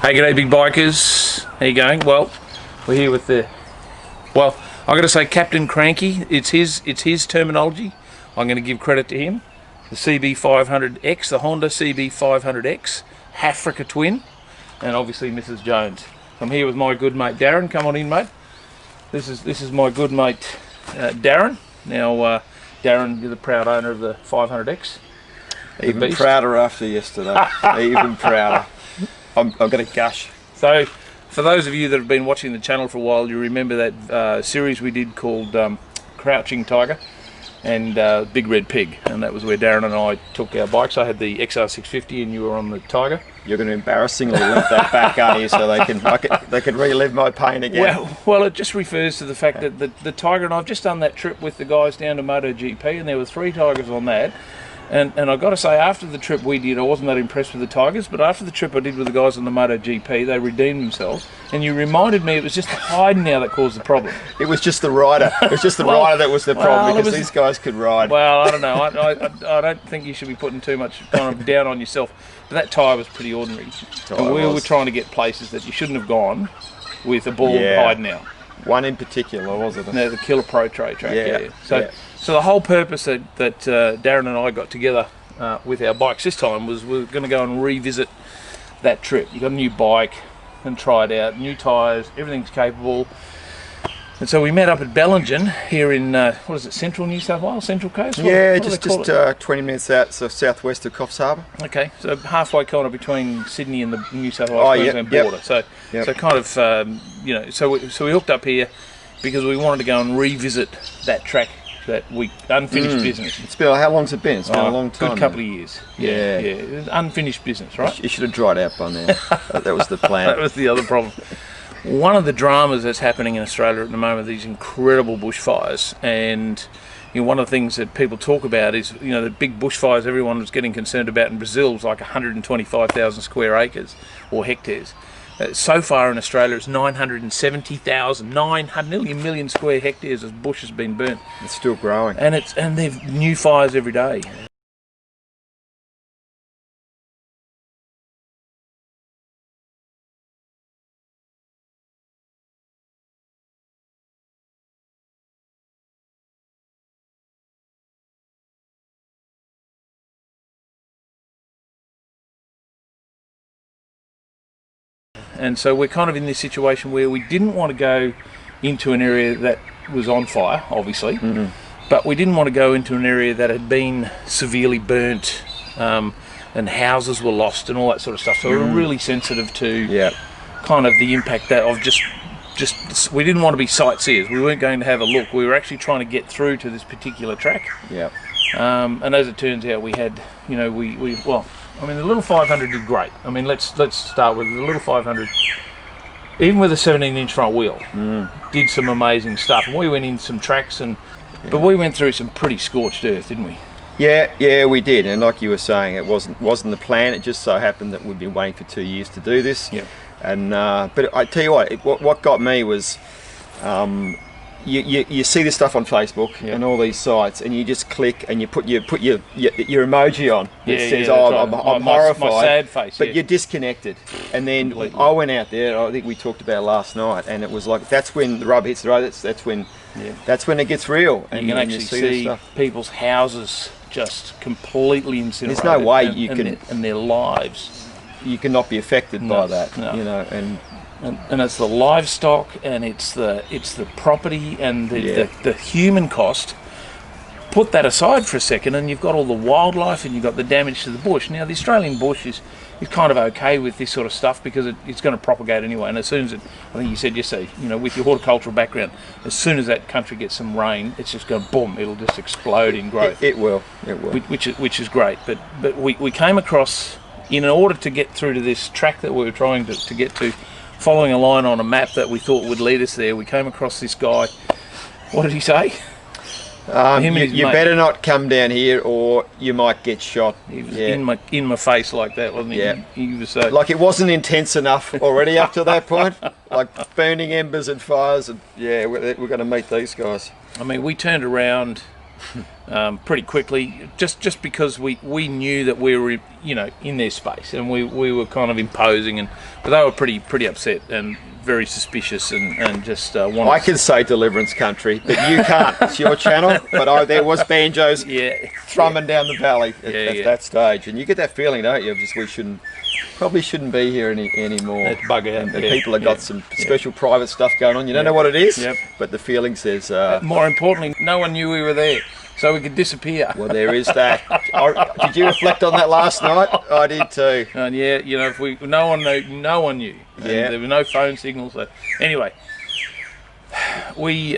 Hey, g'day big bikers. How you going? Well, we're here with the, well, I got to say Captain Cranky. It's his terminology. I'm going to give credit to him. The CB500X, the Honda CB500X, Africa twin, and obviously Mrs. Jones. I'm here with my good mate Darren. Come on in, mate. This is my good mate Darren. Now, Darren, you're the proud owner of the 500X. Even prouder after yesterday. Even prouder. I'm going to gush. So, for those of you that have been watching the channel for a while, you remember that series we did called Crouching Tiger and Big Red Pig, and that was where Darren and I took our bikes. I had the XR650 and you were on the Tiger. You're going to embarrassingly link that back, aren't you, so they can relive my pain again. Well, it just refers to the fact that the Tiger, and I've just done that trip with the guys down to MotoGP, and there were 3 Tigers on that. And I've got to say, after the trip we did, I wasn't that impressed with the Tigers, but after the trip I did with the guys on the MotoGP, they redeemed themselves. And you reminded me it was just the hide now that caused the problem. It was just the rider. It was just the rider that was the problem, because these guys could ride. Well, I don't know. I don't think you should be putting too much kind of down on yourself. But that tyre was pretty ordinary. And we were trying to get places that you shouldn't have gone with a bald hide now. One in particular, wasn't it? No, the Killer Pro track. So the whole purpose that Darren and I got together with our bikes this time was we were going to go and revisit that trip. You got a new bike and try it out, new tyres, everything's capable. And so we met up at Bellingen here in, what is it, central New South Wales, Central Coast? What just 20 minutes out, so southwest of Coffs Harbour. Okay, so halfway kind of between Sydney and the New South Wales Queensland border. So kind of, you know, so we hooked up here because we wanted to go and revisit that track, that unfinished business. It's been, how long's it been? It's been a long time. Good couple of years. Yeah. It was unfinished business, right? You should have dried out by now. That was the plan. That was the other problem. One of the dramas that's happening in Australia at the moment, these incredible bushfires, and you know, one of the things that people talk about is, you know, the big bushfires everyone was getting concerned about in Brazil was like 125,000 square acres or hectares. So far in Australia it's 970,000, nearly a million square hectares of bush has been burnt. It's still growing. And they've new fires every day. And so we're kind of in this situation where we didn't want to go into an area that was on fire, obviously, but we didn't want to go into an area that had been severely burnt and houses were lost and all that sort of stuff. So we were really sensitive to kind of the impact that of just we didn't want to be sightseers. We weren't going to have a look. We were actually trying to get through to this particular track. And as it turns out, we had, you know, well, I mean, the little 500 did great. I mean, let's start with the little 500. Even with a 17-inch front wheel, did some amazing stuff. And we went in some tracks, but we went through some pretty scorched earth, didn't we? Yeah, we did. And like you were saying, it wasn't the plan. It just so happened that we'd been waiting for 2 years to do this. And but I tell you what got me was, you see this stuff on Facebook and all these sites, and you just click and you put your emoji on. It says, I'm horrified. My sad face. But you're disconnected. And then I went out there. I think we talked about it last night, and it was like that's when the rubber hits the road. That's when it gets real. And you can actually see people's houses just completely incinerated. There's no way you can, and their lives. You cannot be affected by that. You know, and it's the livestock, and it's the property, and the human cost. Put that aside for a second, and you've got all the wildlife, and you've got the damage to the bush. Now, the Australian bush is kind of okay with this sort of stuff because it's going to propagate anyway. And as soon as I think you said yesterday, you know, with your horticultural background, as soon as that country gets some rain, it's just going boom. It'll just explode in growth. It will. Which is great. But we came across, in order to get through to this track that we were trying to get to, following a line on a map that we thought would lead us there, we came across this guy. What did he say? You better not come down here, or you might get shot. He was in my face like that, wasn't he? He was like it wasn't intense enough already up to that point. Like burning embers and fires, and we're going to meet these guys. I mean, we turned around pretty quickly, just because we knew that we were, you know, in their space, and we were kind of imposing, but they were pretty upset and very suspicious, and just wanted. I can say Deliverance Country, but you can't. It's your channel. But there was banjos thrumming down the valley at that stage, and you get that feeling, don't you? Just probably shouldn't be here anymore. Let's bug out. And people have got some special private stuff going on. You don't know what it is, but the feeling says. More importantly, no one knew we were there, so we could disappear. Well, there is that. Did you reflect on that last night? I did too. And yeah, you know, no one knew. Yeah. There were no phone signals. So anyway, we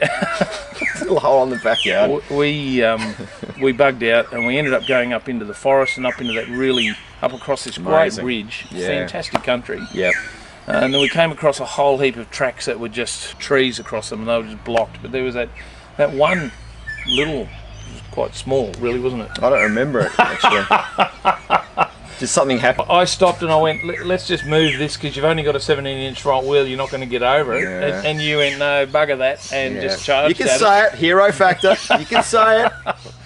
little hole in the backyard. We bugged out, and we ended up going up into the forest and up into that up across this great ridge. Fantastic country. Yep. And then we came across a whole heap of tracks that were just trees across them, and they were just blocked. But there was that one little, quite small, really, wasn't it? I don't remember it actually. Did something happen? I stopped and I went, let's just move this, because you've only got a 17-inch front wheel, you're not going to get over it. Yeah. And you went, no, bugger that, and just charged. You can say it, hero factor. You can say it.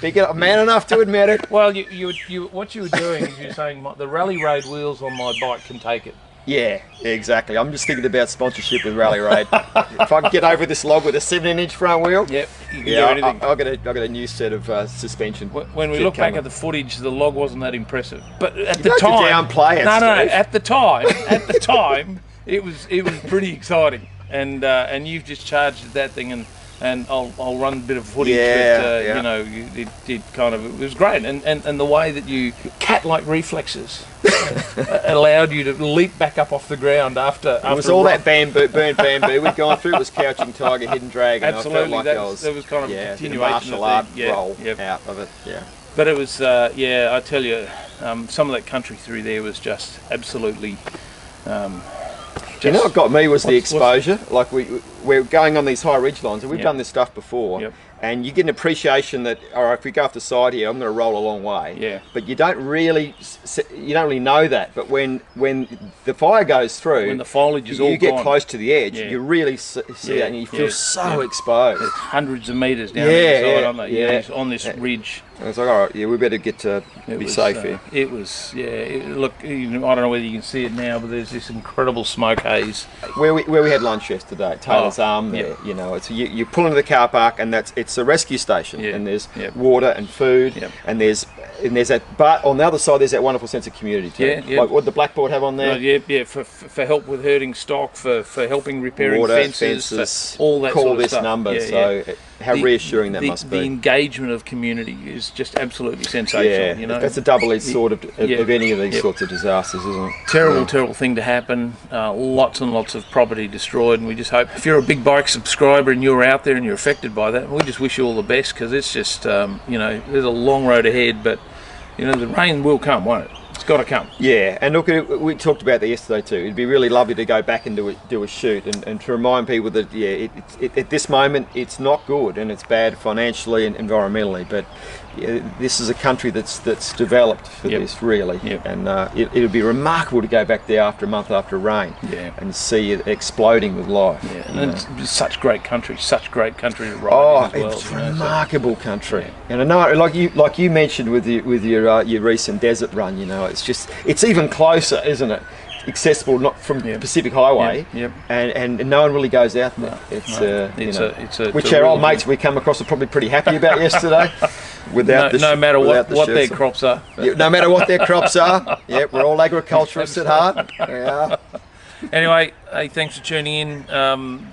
Big man enough to admit it. Well, what you were doing is you're saying the Rally Raid wheels on my bike can take it. Yeah, exactly. I'm just thinking about sponsorship with Rally Raid. If I can get over this log with a 17-inch front wheel, you can do anything. I got a new set of suspension. When we look back at the footage, the log wasn't that impressive. But at the time, downplay it. No. At the time, it was pretty exciting. And you've just charged that thing, and I'll run a bit of footage. You know, it was great, and the way that you cat-like reflexes allowed you to leap back up off the ground after. It was all that burnt bamboo we'd gone through. It was Crouching Tiger, Hidden Dragon. Absolutely, I felt like that was kind of a continuation martial art roll out of it. Yeah. But it was, I tell you, some of that country through there was just absolutely. You know what got me was the exposure. Like we're going on these high ridge lines, and we've done this stuff before, and you get an appreciation that, all right, if we go off the side here, I'm going to roll a long way. Yeah. But you don't really know that. But when the fire goes through, when the foliage is all you get gone, close to the edge, you really see that, and you feel so exposed. There's hundreds of meters down the side, aren't they? Yeah. On this ridge. I was like, all right, we better get to be safe here. It was, look, I don't know whether you can see it now, but there's this incredible smoke haze. Where we had lunch yesterday, Taylor's Arm there, you know, it's you pull into the car park, and it's a rescue station, and there's water and food, and there's that, but on the other side there's that wonderful sense of community too. Like what the blackboard have on there. For help with herding stock, for helping repairing water, fences, all that call sort of this stuff. number. How reassuring that must be. The engagement of community is just absolutely sensational. Yeah, you know, that's a double-edged sword of any of these sorts of disasters, isn't it? Terrible thing to happen. Lots and lots of property destroyed, and we just hope, if you're a big bike subscriber and you're out there and you're affected by that, we just wish you all the best, because it's just you know, there's a long road ahead, but you know, the rain will come, won't it? It's got to come. Yeah, and look, we talked about that yesterday too. It'd be really lovely to go back and do a shoot, and to remind people that at this moment it's not good, and it's bad financially and environmentally, but this is a country that's developed for this, really, and it'll be remarkable to go back there after a month after rain, and see it exploding with life. Yeah, and it's such great country to ride in as well. It's remarkable country, and I know, like you mentioned with your recent desert run, you know, it's even closer, isn't it? Accessible, not from Pacific Highway, and no one really goes out there. Which our old mates we come across are probably pretty happy about yesterday. No matter what their crops are. No matter what their crops are. Yeah, we're all agriculturists at heart. Yeah. Anyway, hey, thanks for tuning in.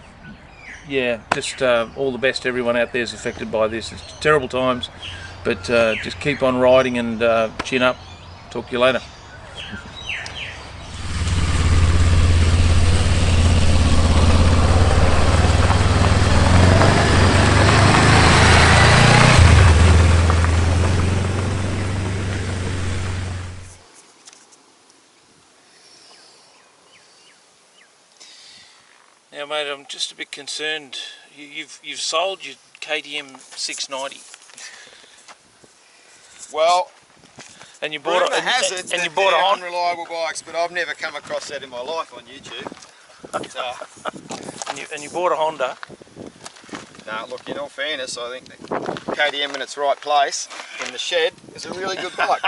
Just all the best to everyone out there is affected by this. It's terrible times, but just keep on riding and chin up. Talk to you later. Now, mate, I'm just a bit concerned. You've sold your KTM 690. Well, and you bought a hazard, and you bought a Honda. Unreliable bikes, but I've never come across that in my life on YouTube. And you bought a Honda. Now, look, in all fairness, I think the KTM in its right place in the shed is a really good bike.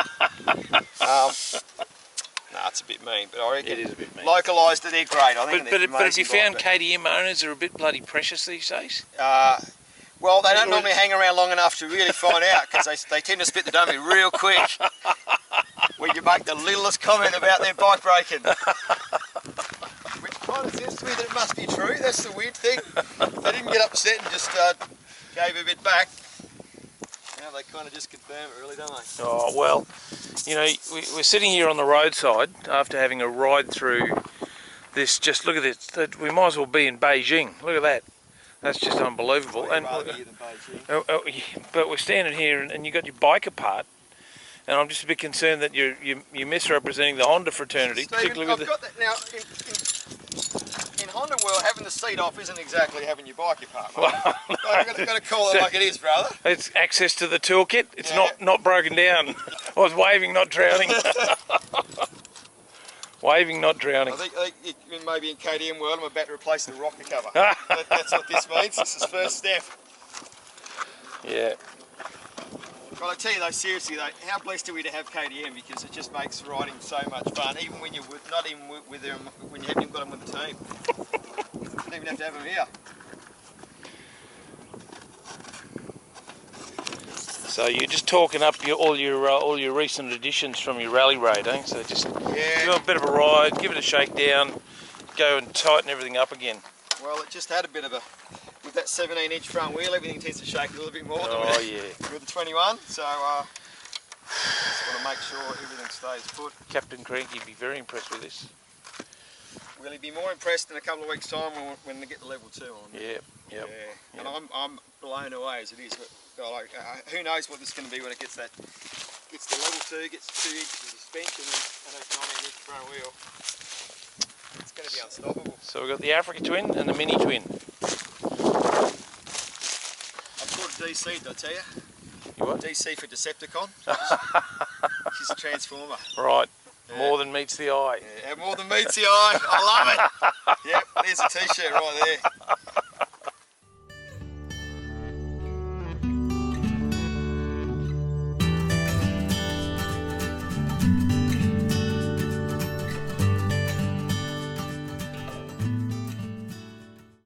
No, it's a bit mean, but I reckon It is a bit mean. localised, they're great. I think But have you found KTM owners are a bit bloody precious these days? Well, they don't normally hang around long enough to really find out, because they tend to spit the dummy real quick when you make the littlest comment about their bike breaking. Which kind of says to me that it must be true. That's the weird thing. They didn't get upset and just gave a bit back. Now they kind of just confirm it, really, don't they? Oh, well, you know, we're sitting here on the roadside after having a ride through this. Just look at this. We might as well be in Beijing. Look at that. That's just unbelievable. I'd rather here than Beijing. But we're standing here and you got your bike apart, and I'm just a bit concerned that you're misrepresenting the Honda fraternity, Stephen, particularly with I've got that now. In Honda world, having the seat off isn't exactly having your bike apart, mate. I've got to call it like it is, brother. It's access to the toolkit. It's not broken down. I was waving, not drowning. Waving, not drowning. I think maybe in KTM world, I'm about to replace the rocker cover. That's what this means. This is first step. Yeah. Well, I tell you though, seriously though, how blessed are we to have KTM, because it just makes riding so much fun, even when you're not even with them, when you haven't even got them with the team. You don't even have to have them here. So you're just talking up all your recent additions from your rally raid, eh? So just give it a bit of a ride, give it a shakedown, go and tighten everything up again. Well, it just had a bit of a, with that 17-inch front wheel, everything tends to shake a little bit more with the 21. So just want to make sure everything stays put. Captain Cranky would be very impressed with this. Will he be more impressed in a couple of weeks' time when they get the level 2 on? Yeah. And I'm blown away as it is. But like, who knows what this is going to be when it gets the level 2, gets 2 inches of suspension and a 19-inch front wheel. It's going to be unstoppable. So we've got the Africa Twin and the Mini Twin. I've called it DC'd, I tell you. You what? DC for Decepticon. She's a transformer. Right. More than meets the eye. Yeah, more than meets the eye. I love it. Yep, there's a t-shirt right there.